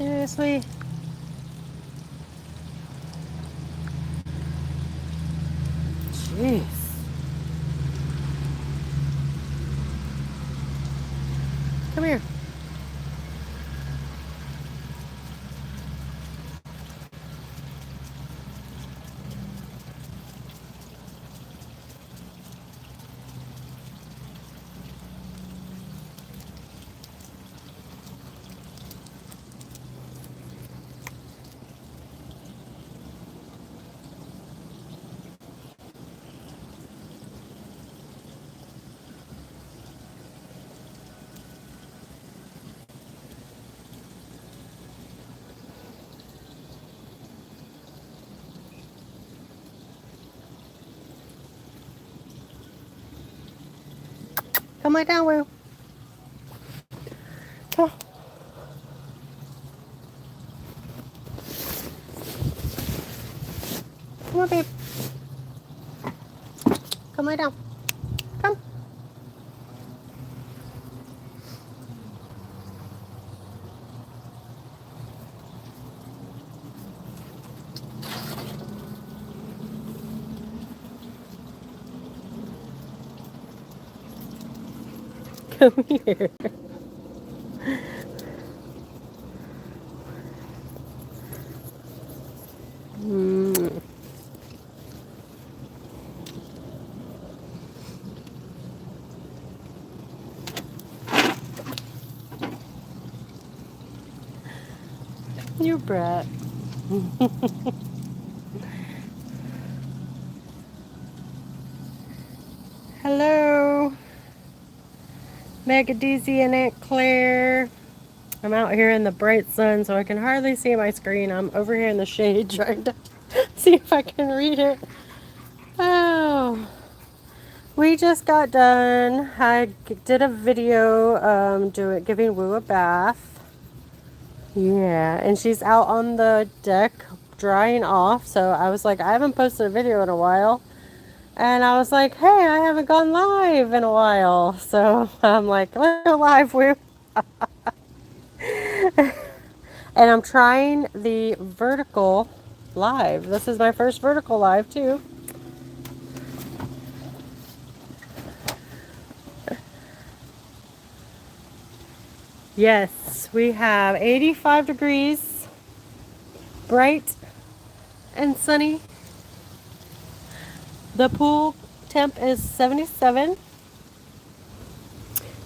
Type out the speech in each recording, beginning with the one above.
Seriously? Jeez. Come here. Come right down, Will. Come on. Come on, babe. Come right down. Come. Come here. Mm. You brat. Hello, Megadeezy and Aunt Claire. I'm out here in the bright sun, so I can hardly see my screen. I'm over here in the shade trying to see if I can read it. Oh, we just got done. I did a video giving Woo a bath. Yeah, and she's out on the deck drying off. So I was like, I haven't posted a video in a while. And I was like, hey, I haven't gone live in a while. So I'm like, let's go live, Woo. And I'm trying the vertical live. This is my first vertical live too. Yes, we have 85 degrees, bright and sunny. The pool temp is 77.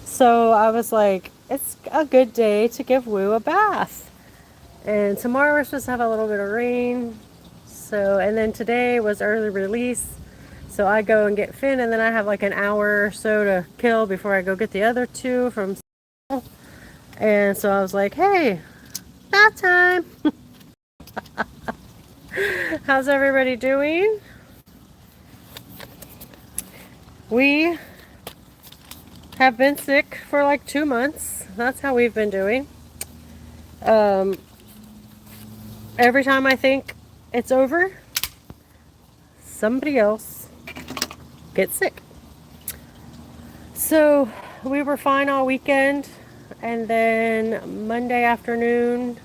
So I was like, it's a good day to give Woo a bath. And tomorrow we're supposed to have a little bit of rain. So, and then today was early release. So I go and get Finn, and then I have like an hour or so to kill before I go get the other two from school. And so I was like, hey, bath time. How's everybody doing? We have been sick for like 2 months. That's how we've been doing. Every time I think it's over, somebody else gets sick. So we were fine all weekend, and then Monday afternoon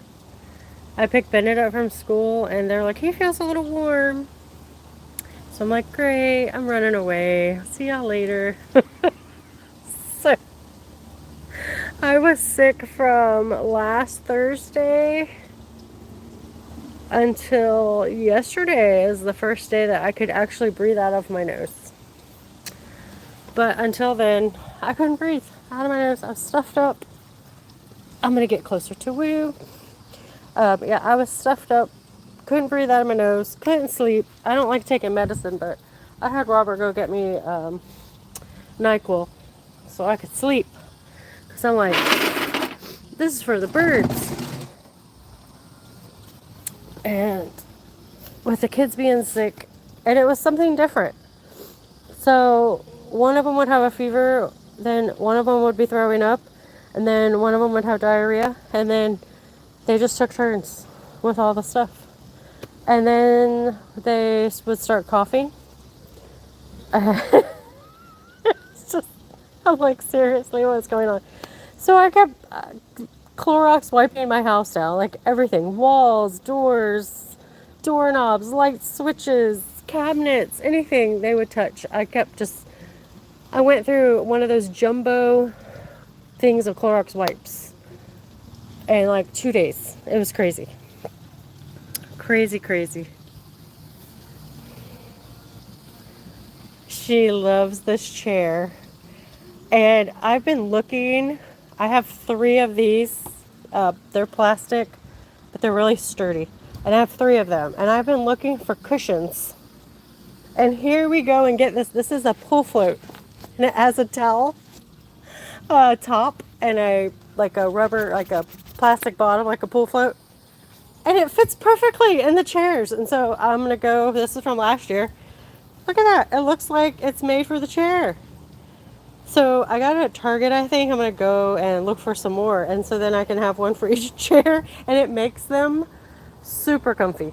I picked Bennett up from school, and they're like, he feels a little warm. So I'm like, great, I'm running away. See y'all later. So I was sick from last Thursday until yesterday is the first day that I could actually breathe out of my nose. But until then, I couldn't breathe out of my nose. I was stuffed up. I'm going to get closer to Woo. Yeah, I was stuffed up. Couldn't breathe out of my nose. Couldn't sleep. I don't like taking medicine, but I had Robert go get me NyQuil so I could sleep. Because I'm like, this is for the birds. And with the kids being sick, and it was something different. So one of them would have a fever, then one of them would be throwing up, and then one of them would have diarrhea, and then they just took turns with all the stuff. And then they would start coughing. It's just, I'm like, seriously, what's going on? So I kept Clorox wiping my house down, like everything, walls, doors, doorknobs, light switches, cabinets, anything they would touch. I went through one of those jumbo things of Clorox wipes in like 2 days. It was crazy. Crazy, crazy. She loves this chair. And I've been looking. I have 3 of these. They're plastic, but they're really sturdy. And I have 3 of them. And I've been looking for cushions. And here we go and get this. This is a pull float. And it has a towel top and a rubber, like a plastic bottom, like a pull float. And it fits perfectly in the chairs. And so I'm going to go, this is from last year. Look at that. It looks like it's made for the chair. So I got it at Target, I think. I'm going to go and look for some more. And so then I can have one for each chair. And it makes them super comfy.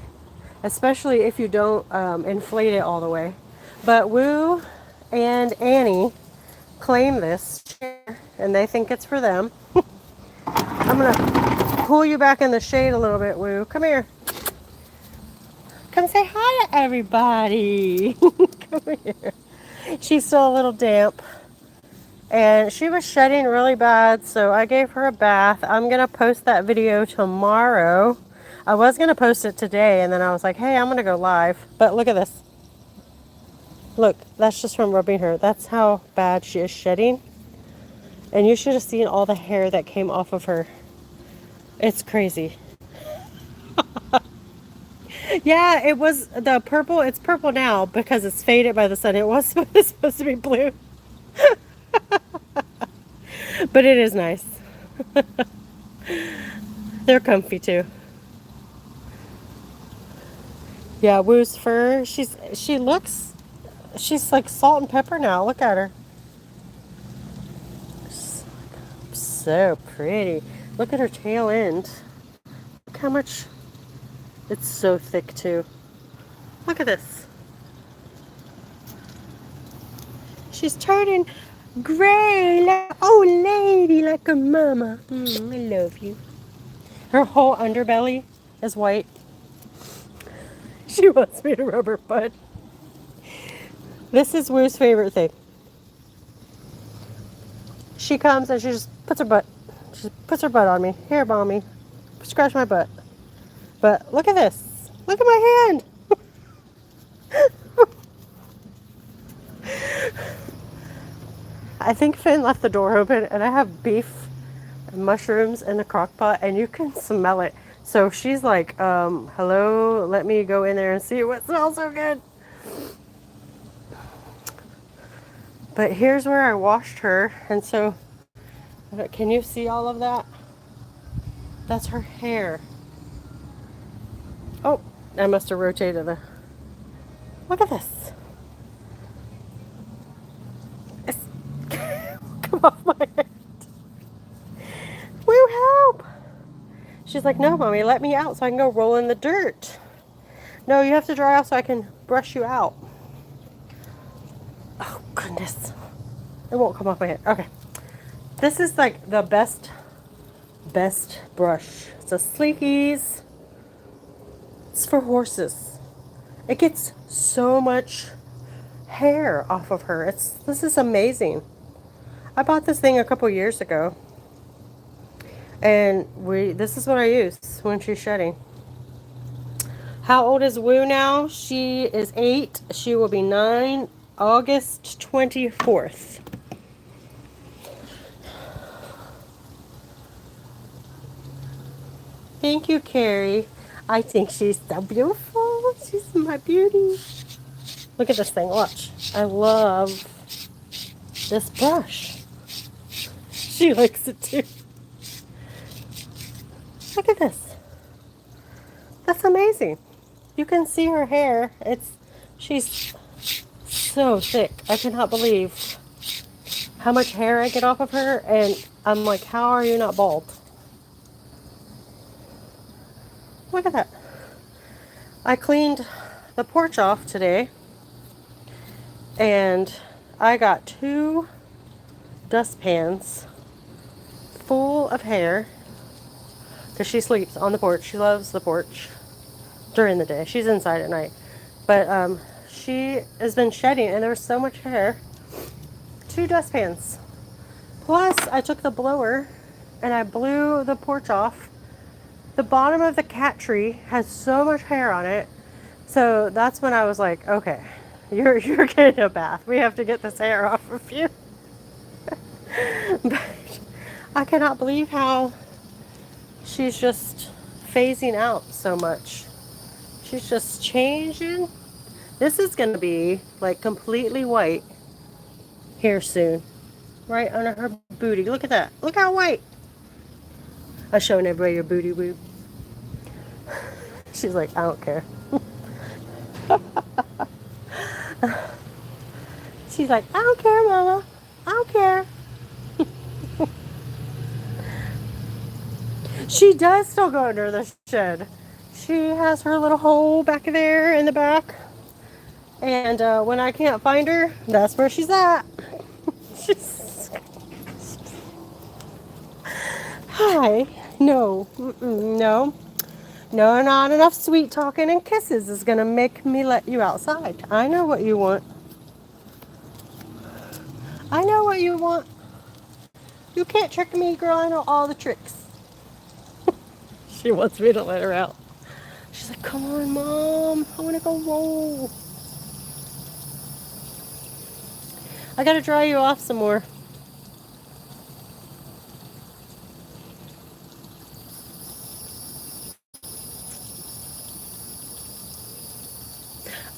Especially if you don't inflate it all the way. But Woo and Annie claim this chair. And they think it's for them. I'm going to pull you back in the shade a little bit, Woo. Come here. Come say hi to everybody. Come here. She's still a little damp. And she was shedding really bad, so I gave her a bath. I'm going to post that video tomorrow. I was going to post it today, and then I was like, hey, I'm going to go live. But look at this. Look, that's just from rubbing her. That's how bad she is shedding. And you should have seen all the hair that came off of her. It's crazy. Yeah, it was the purple. It's purple now because it's faded by the sun. It was supposed to be blue. But it is nice. They're comfy too. Yeah, Woo's fur. She's like salt and pepper now. Look at her. So pretty. Look at her tail end. Look how much. It's so thick too. Look at this. She's turning gray like an old lady, like a mama. I love you. Her whole underbelly is white. She wants me to rub her butt. This is Woo's favorite thing. She comes and she just puts her butt. She puts her butt on me. Here, mommy. Scratch my butt. But look at this. Look at my hand. I think Finn left the door open, and I have beef and mushrooms in the crock pot, and you can smell it. So she's like, hello, let me go in there and see what smells so good. But here's where I washed her, and so, can you see all of that? That's her hair. Oh, I must have rotated the. Look at this. Come off my head. Woo, help! She's like, no, mommy, let me out so I can go roll in the dirt. No, you have to dry off so I can brush you out. Oh, goodness. It won't come off my head. Okay. This is like the best brush. It's a Sleekies. It's for horses. It gets so much hair off of her. This is amazing. I bought this thing a couple years ago. And this is what I use when she's shedding. How old is Woo now? She is 8. She will be 9 August 24th. Thank you, Carrie. I think she's so beautiful. She's my beauty. Look at this thing. Watch. I love this brush. She likes it too. Look at this. That's amazing. You can see her hair. She's so thick. I cannot believe how much hair I get off of her. And I'm like, how are you not bald? Look at that. I cleaned the porch off today. And I got 2 dustpans full of hair. because she sleeps on the porch. She loves the porch during the day. She's inside at night. But she has been shedding, and there's so much hair. 2 dustpans. Plus, I took the blower and I blew the porch off. The bottom of the cat tree has so much hair on it. So that's when I was like, okay, you're getting a bath. We have to get this hair off of you. But I cannot believe how she's just phasing out so much. She's just changing. This is going to be like completely white here soon. Right under her booty. Look at that. Look how white. I'm showing everybody your booty boob. She's like, I don't care. She's like, I don't care, Mama. I don't care. She does still go under the shed. She has her little hole back there in the back. And when I can't find her, that's where she's at. She's... Hi. No. No. No, not enough sweet talking and kisses is going to make me let you outside. I know what you want. I know what you want. You can't trick me, girl. I know all the tricks. She wants me to let her out. She's like, come on, Mom. I want to go roll. I got to dry you off some more.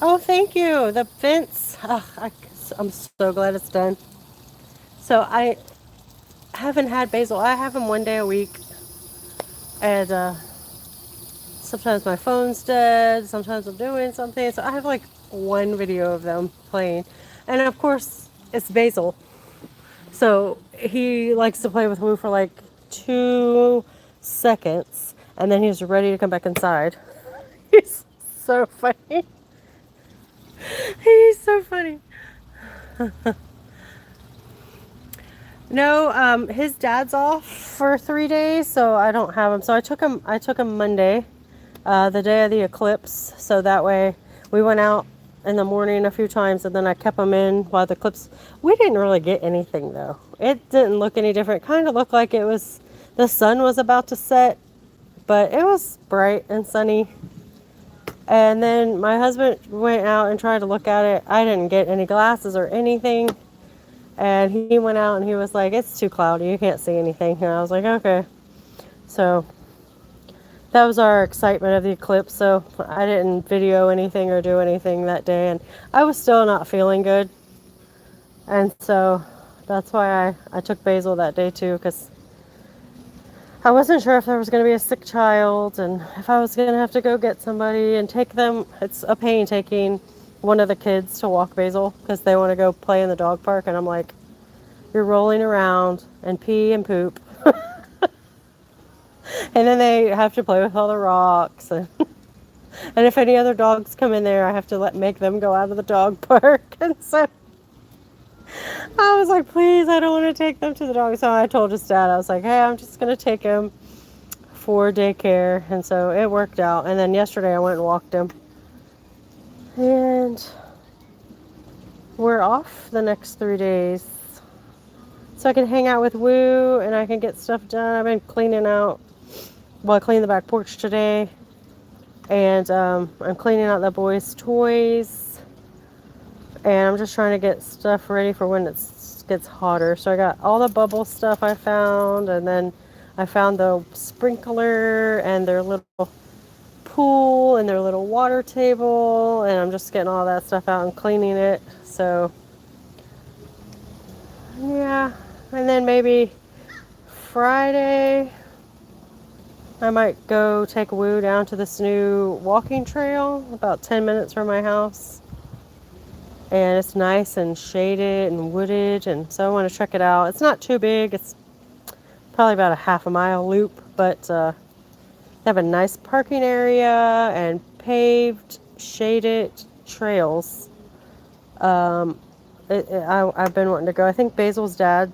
Oh, thank you. The fence. I'm so glad it's done. So I haven't had Basil. I have him 1 day a week. And sometimes my phone's dead. Sometimes I'm doing something. So I have like 1 video of them playing. And of course, it's Basil. So he likes to play with Woo for like 2 seconds. And then he's ready to come back inside. He's so funny. He's so funny. No, his dad's off for 3 days, so I don't have him. So I took him Monday, the day of the eclipse. So that way we went out in the morning a few times, and then I kept him in while the eclipse. We didn't really get anything though. It didn't look any different. It kind of looked like the sun was about to set, but it was bright and sunny. And then my husband went out and tried to look at it. I didn't get any glasses or anything. And he went out and he was like, it's too cloudy. You can't see anything. And I was like, okay. So that was our excitement of the eclipse. So I didn't video anything or do anything that day. And I was still not feeling good. And so that's why I took Basil that day too, because I wasn't sure if there was going to be a sick child and if I was going to have to go get somebody and take them. It's a pain taking one of the kids to walk Basil because they want to go play in the dog park. And I'm like, you're rolling around and pee and poop. And then they have to play with all the rocks. And if any other dogs come in there, I have to make them go out of the dog park. And so I was like, please, I don't want to take them to the dog. So I told his dad, I was like, hey, I'm just going to take him for daycare. And so it worked out. And then yesterday I went and walked him. And we're off the next 3 days. So I can hang out with Woo and I can get stuff done. I've been cleaning out. Well, I cleaned the back porch today. And I'm cleaning out the boys' toys. And I'm just trying to get stuff ready for when it gets hotter. So I got all the bubble stuff I found. And then I found the sprinkler and their little pool and their little water table. And I'm just getting all that stuff out and cleaning it. So, yeah. And then maybe Friday, I might go take Woo down to this new walking trail about 10 minutes from my house. And it's nice and shaded and wooded, and so I want to check it out. It's not too big. It's probably about a half-a-mile loop, but they have a nice parking area and paved, shaded trails. I've been wanting to go. I think Basil's dad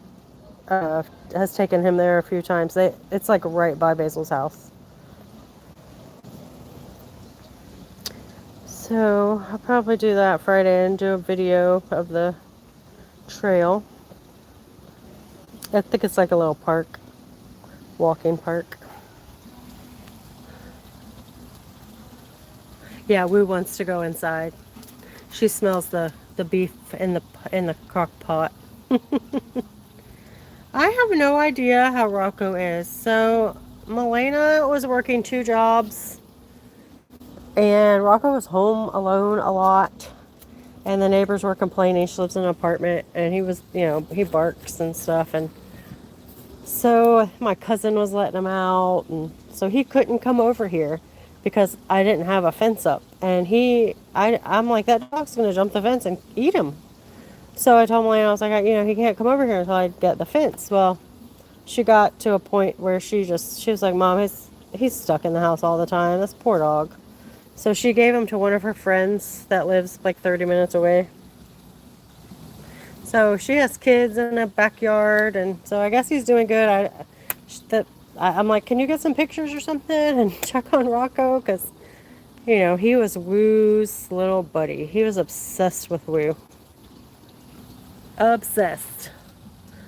has taken him there a few times. It's like right by Basil's house. So I'll probably do that Friday and do a video of the trail. I think it's like a little park, walking park. Yeah, Woo wants to go inside. She smells the beef in the crock pot. I have no idea how Rocco is. So Milena was working 2 jobs, and Rocco was home alone a lot. And the neighbors were complaining. She lives in an apartment, and he was, he barks and stuff. And so my cousin was letting him out, and so he couldn't come over here because I didn't have a fence up. And I'm like, that dog's gonna jump the fence and eat him. So I told Milena, I was like, he can't come over here until I get the fence. Well, she got to a point where she was like, Mom, he's stuck in the house all the time. This poor dog. So she gave him to one of her friends that lives like 30 minutes away. So she has kids in a backyard, and so I guess he's doing good. I'm like, can you get some pictures or something and check on Rocco? Because, he was Woo's little buddy. He was obsessed with Woo. Obsessed.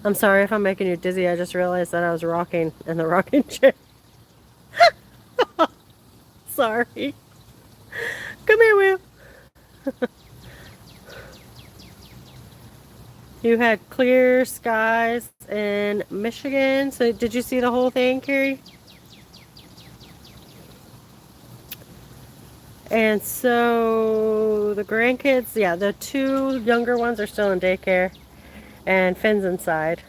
I'm sorry if I'm making you dizzy. I just realized that I was rocking in the rocking chair. Sorry. Come here, Woo. You had clear skies in Michigan. So did you see the whole thing, Carrie? And so the grandkids, yeah, the 2 younger ones are still in daycare, and Finn's inside.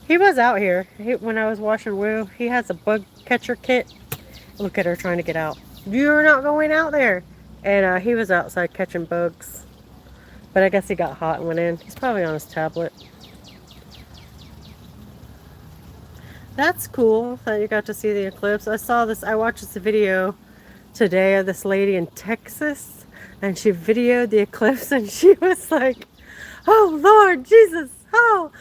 He was out here. When I was washing Woo, he has a bug catcher kit. Look at her trying to get out. You're not going out there. And he was outside catching bugs. But I guess he got hot and went in. He's probably on his tablet. That's cool that you got to see the eclipse. I watched this video today of this lady in Texas, and she videoed the eclipse, and she was like, oh Lord Jesus, oh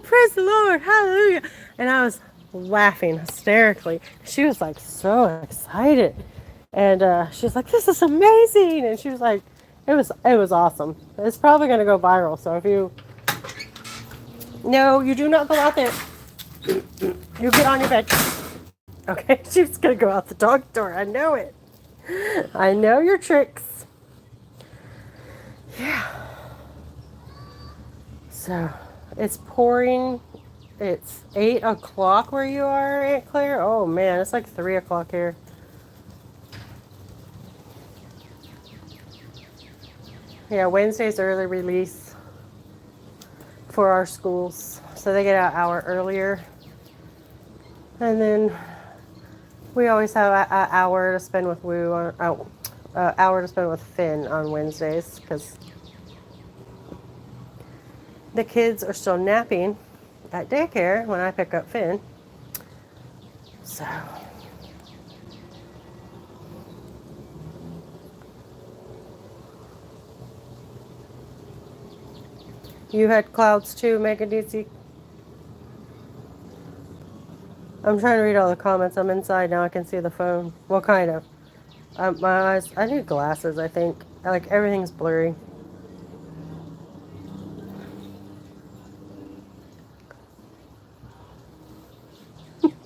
praise the Lord, hallelujah. And I was laughing hysterically. She was like so excited, and she was like, this is amazing. And she was like, it was awesome. It's probably going to go viral. So no, you do not go out there. You get on your bed. Okay, she's going to go out the dog door. I know it. I know your tricks. Yeah. So, it's pouring. It's 8 o'clock where you are, Aunt Claire. Oh, man, it's like 3 o'clock here. Yeah, Wednesday's early release for our schools. So they get out an hour earlier. And then we always have an hour to spend with Woo, hour to spend with Finn on Wednesdays, because the kids are still napping at daycare when I pick up Finn. So you had clouds too, Mega DC? I'm trying to read all the comments. I'm inside now. I can see the phone. Well, kind of. My eyes. I need glasses, I think. Like, everything's blurry.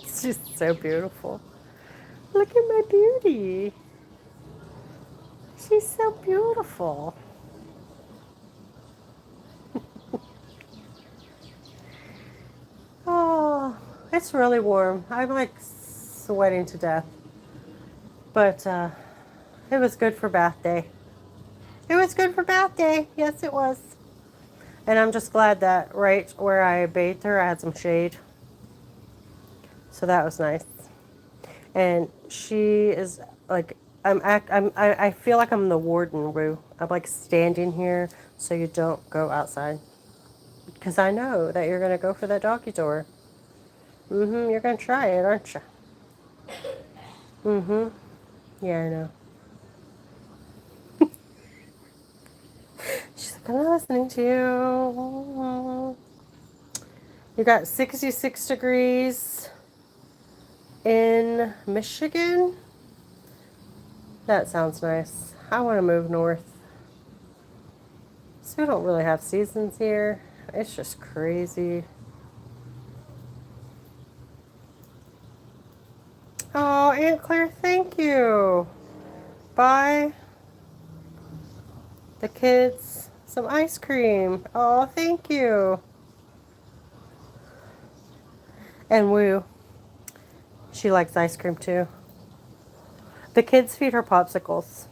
She's so beautiful. Look at my beauty. She's so beautiful. Oh, it's really warm. I'm like sweating to death. But it was good for bath day. It was good for bath day. Yes, it was. And I'm just glad that right where I bathed her, I had some shade. So that was nice. And she is like, I feel like I'm the warden, Rue. I'm like standing here so you don't go outside. Because I know that you're going to go for that doggy door. You're going to try it, aren't you? Yeah, I know. She's like, I'm not listening to you. You got 66 degrees in Michigan. That sounds nice. I want to move north. So we don't really have seasons here. It's just crazy. Oh, Aunt Claire, thank you. Buy the kids some ice cream. Oh, thank you. And Woo, she likes ice cream too. The kids feed her popsicles.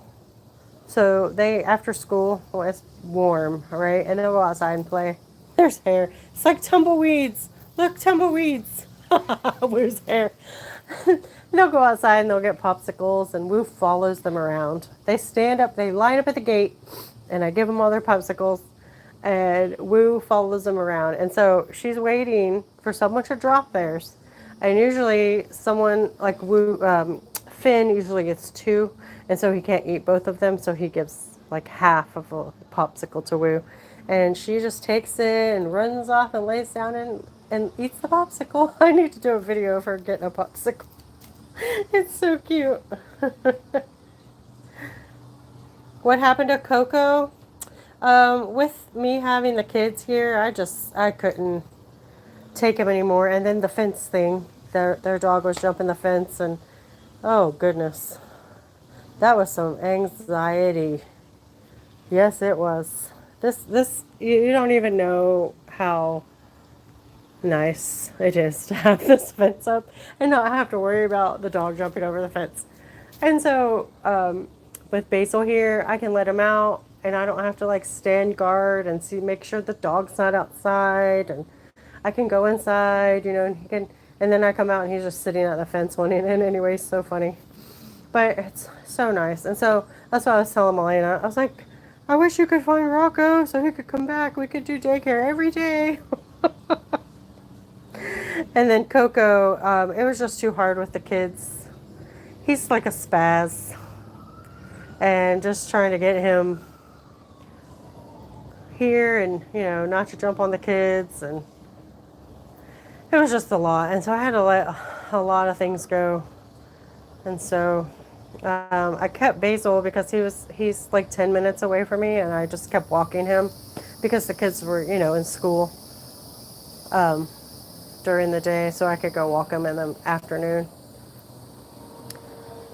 So they, after school, when it's warm, right? And they'll go outside and play. There's hair. It's like tumbleweeds. Look, tumbleweeds. Woo's hair. They'll go outside and they'll get popsicles, and Woo follows them around. They stand up, they line up at the gate, and I give them all their popsicles, and Woo follows them around. And so she's waiting for someone to drop theirs. And usually someone like Woo, Finn usually gets two, and so he can't eat both of them, so he gives like half of a popsicle to Woo. And she just takes it and runs off and lays down and eats the popsicle. I need to do a video of her getting a popsicle. It's so cute. What happened to Coco? With me having the kids here, I couldn't take him anymore. And then the fence thing, their dog was jumping the fence, and oh goodness, that was some anxiety. Yes, it was. This you don't even know how nice it is to have this fence up and not have to worry about the dog jumping over the fence. And so with Basil here, I can let him out, and I don't have to like stand guard and make sure the dog's not outside, and I can go inside, and he can, and then I come out and he's just sitting at the fence wanting in anyway. So funny, but it's so nice. And so that's what I was telling Elena. I was like, I wish you could find Rocco so he could come back. We could do daycare every day. And then Coco, it was just too hard with the kids. He's like a spaz. And just trying to get him here and, not to jump on the kids. And it was just a lot. And so I had to let a lot of things go. And so I kept Basil because he's like 10 minutes away from me. And I just kept walking him because the kids were, in school. During the day, so I could go walk him in the afternoon.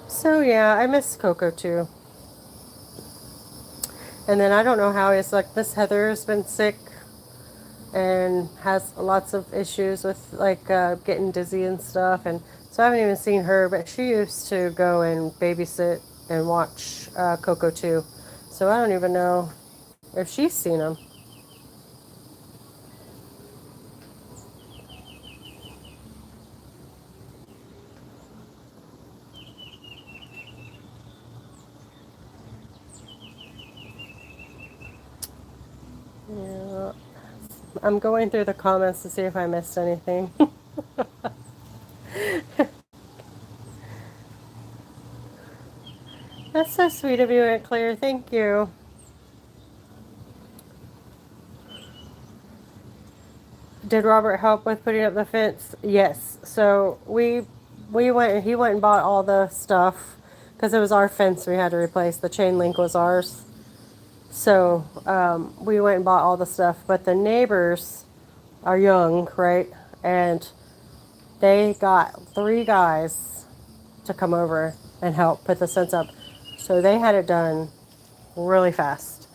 So yeah, I miss Coco too. And then I don't know how it's like Miss Heather's been sick and has lots of issues with like getting dizzy and stuff, and so I haven't even seen her, but she used to go and babysit and watch Coco too. So I don't even know if she's seen him. Yeah. I'm going through the comments to see if I missed anything. That's so sweet of you, Aunt Claire. Thank you. Did Robert help with putting up the fence? Yes. So we went. He went and bought all the stuff because it was our fence we had to replace. The chain link was ours. So we went and bought all the stuff. But the neighbors are young, right? And they got 3 guys to come over and help put the fence up. So they had it done really fast.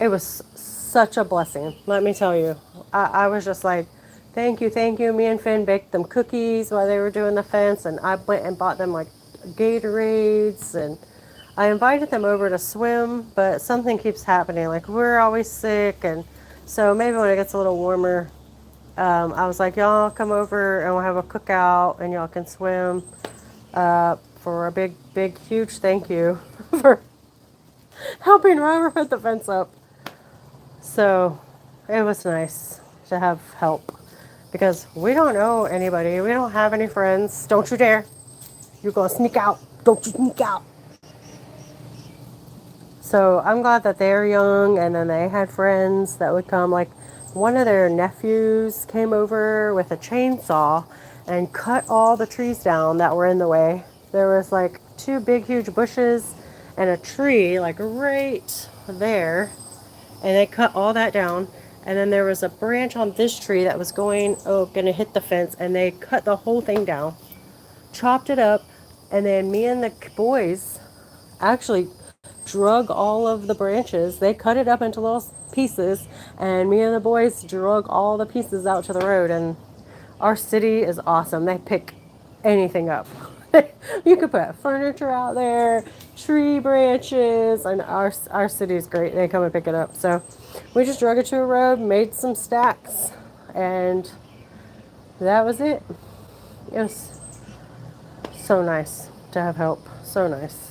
It was such a blessing, let me tell you. I was just like, thank you, thank you. Me and Finn baked them cookies while they were doing the fence, and I went and bought them like Gatorades, and I invited them over to swim, but something keeps happening. Like, we're always sick, and so maybe when it gets a little warmer, I was like, y'all come over and we'll have a cookout, and y'all can swim. For a big, huge thank you for helping Robert put the fence up. So it was nice to have help because we don't know anybody. We don't have any friends. Don't you dare. You're going to sneak out. Don't you sneak out. So I'm glad that they're young, and then they had friends that would come. Like, one of their nephews came over with a chainsaw and cut all the trees down that were in the way. There was like 2 big, huge bushes and a tree like right there, and they cut all that down. And then there was a branch on this tree that was gonna hit the fence, and they cut the whole thing down, chopped it up, and then me and the boys actually drug all of the branches. They cut it up into little pieces, and me and the boys drug all the pieces out to the road. And our city is awesome. They pick anything up. You could put furniture out there, tree branches, and our city is great. They come and pick it up. So we just drug it to a road, made some stacks, and that was it. It was so nice to have help. So nice.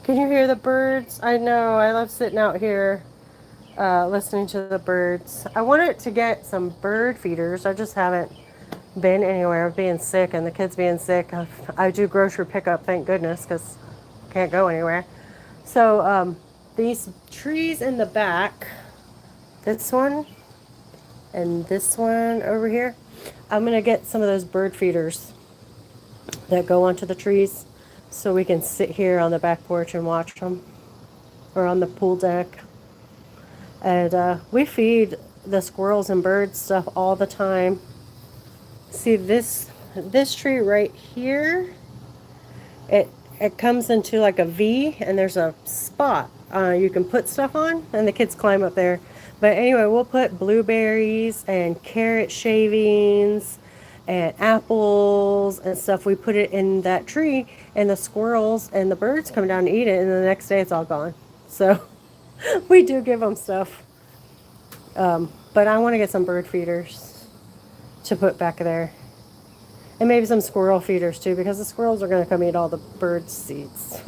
Can you hear the birds? I know. I love sitting out here listening to the birds. I wanted to get some bird feeders. I just haven't been anywhere. Being sick and the kids being sick. I do grocery pickup, thank goodness, because can't go anywhere. So these trees in the back, this one and this one over here, I'm going to get some of those bird feeders that go onto the trees so we can sit here on the back porch and watch them, or on the pool deck. And we feed the squirrels and birds stuff all the time. See this tree right here, it comes into like a V, and there's a spot you can put stuff on, and the kids climb up there. But anyway, we'll put blueberries and carrot shavings and apples and stuff. We put it in that tree, and the squirrels and the birds come down and eat it, and the next day it's all gone. So we do give them stuff. But I want to get some bird feeders to put back there. And maybe some squirrel feeders too, because the squirrels are going to come eat all the bird seeds.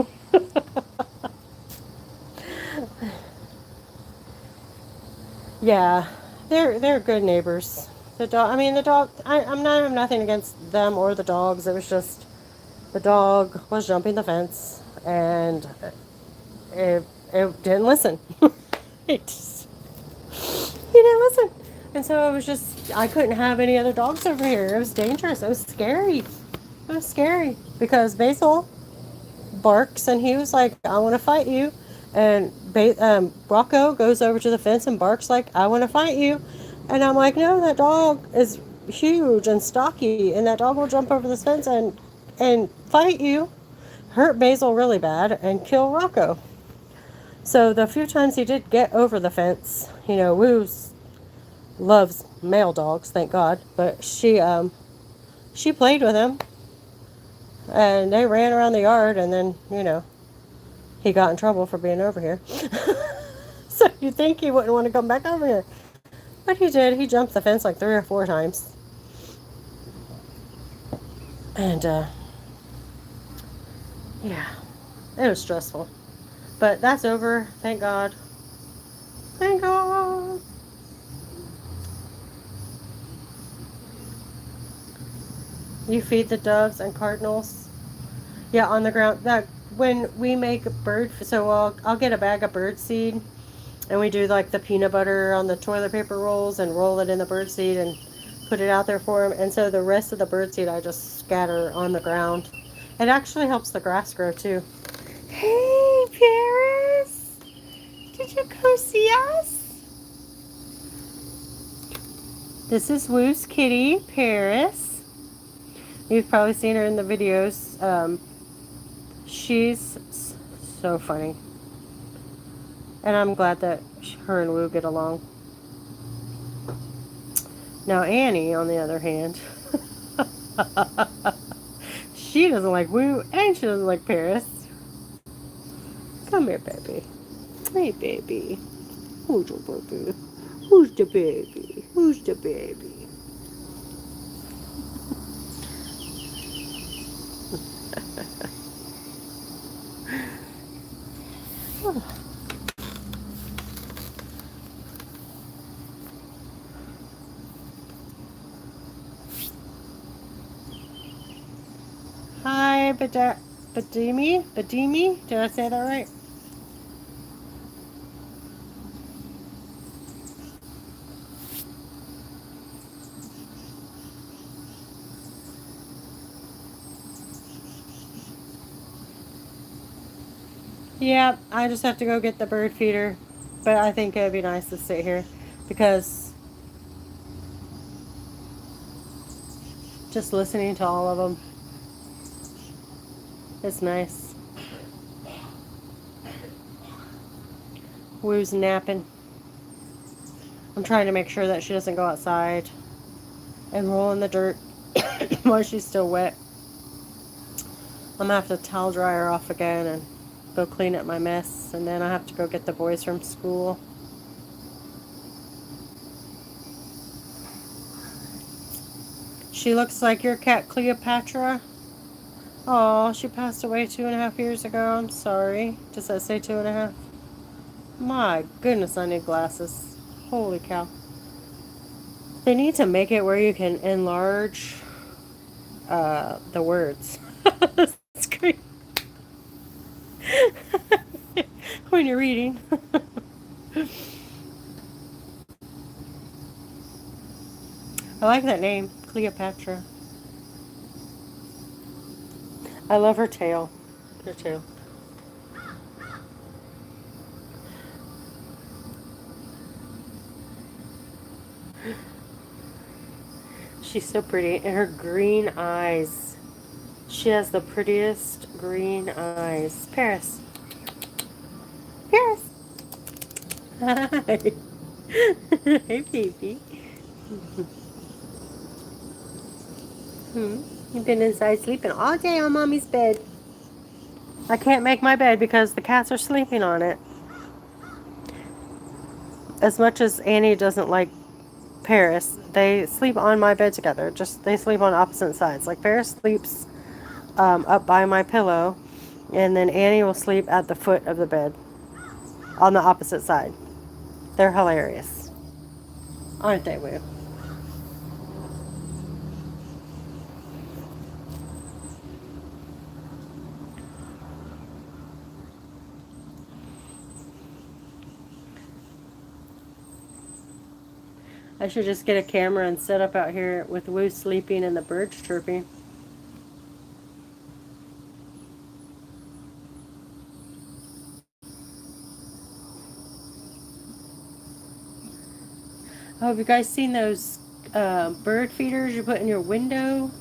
Yeah, they're good neighbors. The dog, I mean the dog. I have nothing against them or the dogs. It was just the dog was jumping the fence, and it didn't listen. It just, he didn't listen, and so it was just I couldn't have any other dogs over here. It was dangerous. It was scary. It was scary because Basil barks, and he was like, "I want to fight you." And Rocco goes over to the fence and barks like, "I want to fight you." And I'm like, "No, that dog is huge and stocky, and that dog will jump over this fence and fight you, hurt Basil really bad, and kill Rocco." So the few times he did get over the fence, Woo loves male dogs, thank God, but she played with him, and they ran around the yard, and then he got in trouble for being over here. So you'd think he wouldn't want to come back over here. But he did. He jumped the fence like 3 or 4 times. And, yeah, it was stressful. But that's over. Thank God. Thank God. You feed the doves and cardinals? Yeah, on the ground. That when we make so I'll get a bag of bird seed, and we do like the peanut butter on the toilet paper rolls and roll it in the bird seed and put it out there for them. And so the rest of the bird seed I just scatter on the ground. It actually helps the grass grow too. Hey, Paris! Did you come see us? This is Woo's kitty, Paris. You've probably seen her in the videos. She's so funny. And I'm glad that her and Woo get along. Now Annie, on the other hand, she doesn't like Woo and she doesn't like Paris. Come here, baby. Hey, baby. Who's your baby? Who's the baby? Who's the baby? Hi, Badimi? Badimi? Did I say that right? Yeah, I just have to go get the bird feeder. But I think it'd be nice to sit here because just listening to all of them is nice. Woo's napping. I'm trying to make sure that she doesn't go outside and roll in the dirt while she's still wet. I'm gonna have to towel dry her off again and go clean up my mess, and then I have to go get the boys from school. She looks like your cat Cleopatra. Oh, she passed away 2.5 years ago. I'm sorry. Does that say 2.5? My goodness, I need glasses. Holy cow. They need to make it where you can enlarge the words. Screen. When you're reading. I like that name, Cleopatra. I love her tail. Her tail. She's so pretty. And her green eyes. She has the prettiest green eyes. Paris. Paris. Hi. Hey, baby. You've been inside sleeping all day on Mommy's bed. I can't make my bed because the cats are sleeping on it. As much as Annie doesn't like Paris, they sleep on my bed together. Just they sleep on opposite sides. Like Paris sleeps up by my pillow, and then Annie will sleep at the foot of the bed on the opposite side. They're hilarious, aren't they, Woo? I should just get a camera and set up out here with Woo sleeping and the birds chirping. Oh, have you guys seen those bird feeders you put in your window?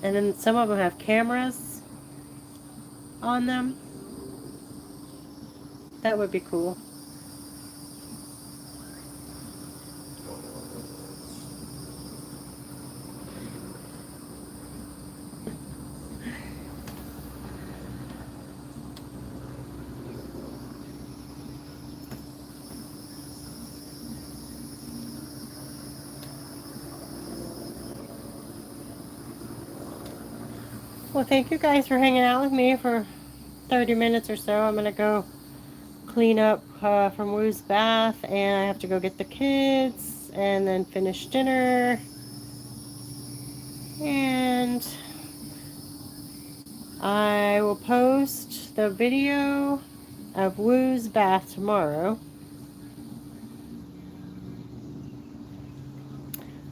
And then some of them have cameras on them. That would be cool. Well, thank you guys for hanging out with me for 30 minutes or so. I'm going to go clean up from Woo's bath, and I have to go get the kids and then finish dinner. And I will post the video of Woo's bath tomorrow.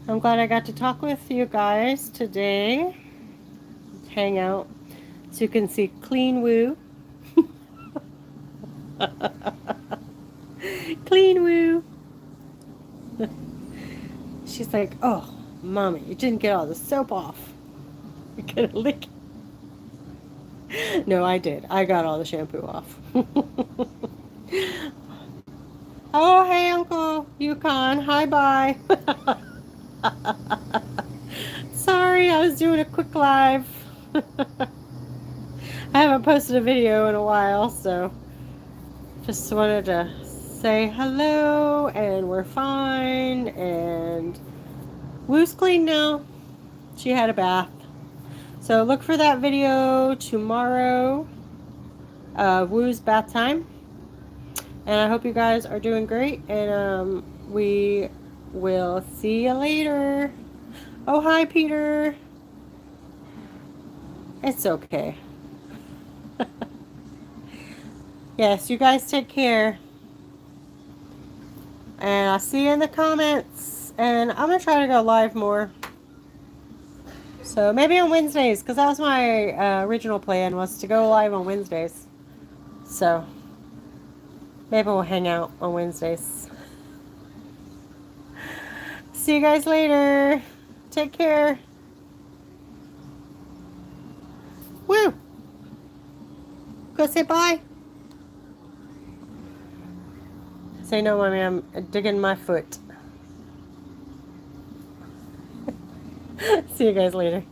I'm glad I got to talk with you guys today. Hang out so you can see clean Woo. Clean Woo. She's like, oh, Mommy, you didn't get all the soap off. You're gonna lick it. No, I did. I got all the shampoo off. Oh, hey, Uncle Yukon. Hi, bye. Sorry, I was doing a quick live. I haven't posted a video in a while, so just wanted to say hello, and we're fine, and Woo's clean now. She had a bath. So look for that video tomorrow of Woo's bath time. And I hope you guys are doing great, and we will see you later. Oh, hi, Peter. It's okay. Yes, you guys take care. And I'll see you in the comments. And I'm going to try to go live more. So maybe on Wednesdays, because that was my original plan, was to go live on Wednesdays. So maybe we'll hang out on Wednesdays. See you guys later. Take care. Woo! Go say bye. Say no, mommy, I'm digging my foot. See you guys later.